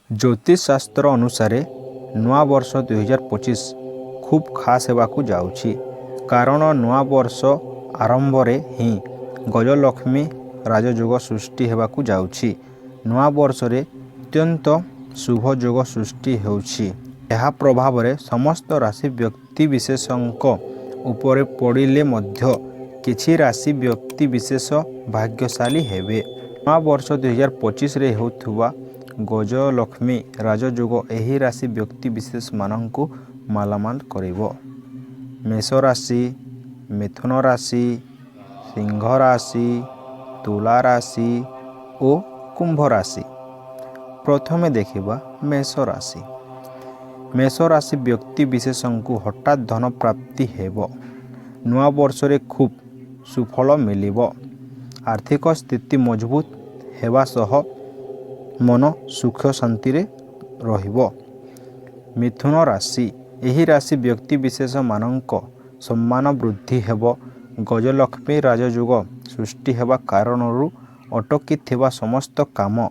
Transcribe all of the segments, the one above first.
ज्योतिष शास्त्र अनुसार नूआ वर्ष 2025 खूब खास होगाकू जाउछि। कारण नूआ वर्ष आरंभ ही गजलक्ष्मी राजयोग सृष्टि होगाकू जाउछि। नूआ वर्ष रे अत्यंत शुभ जोग सृष्टि होउछि। यह प्रभाव रे समस्त राशि व्यक्ति विशेषंक उपरे पड़िले मध्य किछि राशि व्यक्ति विशेष भाग्यशाली हेबे। नूआ वर्ष 2025 रे होथुवा गजलक्ष्मी राजयोग एही राशि व्यक्ति विशेष मानंकु मालामाल करिवो। मेष राशि, मिथुन राशि, सिंह राशि, तुला राशि और कुंभ राशि। प्रथमे देखिबा मेष राशि। मेष राशि व्यक्ति विशेषंकु हठात धन प्राप्ति हेबो। नूआ वर्ष रे खूब सुफल मिलिबो। आर्थिक स्थिति मजबूत हेबा सह मन सुख शांति रे रहिबो। मिथुन राशि एही राशि व्यक्ति विशेष मानक सम्मान वृद्धि हेबो। गजलक्ष्मी राजयोग सृष्टि हेबा कारणरू अटकी थिबा समस्त काम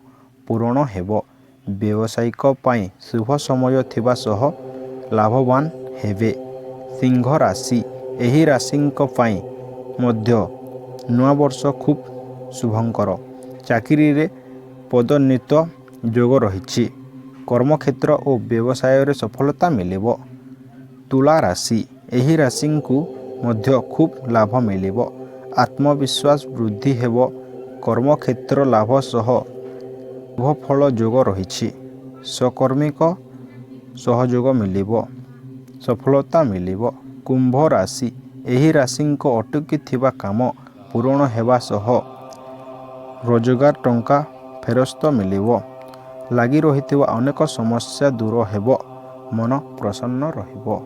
पूर्ण हेबो। व्यावसायिक पाई शुभ समय थिबा सह लाभवान हेबे। सिंह राशि एही राशिंक पाई मध्य नूआ वर्ष खूब शुभंकर। चाकरी रे पदोन्नत जोग रहिछि। कर्मक्षेत्र और व्यवसाय रे सफलता मिलिबो। तुला राशि एही राशिंकु मध्य खूब लाभ मिलिबो। आत्मविश्वास वृद्धि हेबो। कर्मक्षेत्र लाभ सह शुभ फल जोग रहिछि। सहकर्मिक सहयोग मिलिबो। सफलता मिलिबो। कुंभ राशि एही राशिंक अटकी थिबा काम पूर्ण हेबा सह रोजगार टंका फेरस्त मिलिबो। लागि रहिथिबा अनेक समस्या दूर हेबो। मन प्रसन्न रहिबो।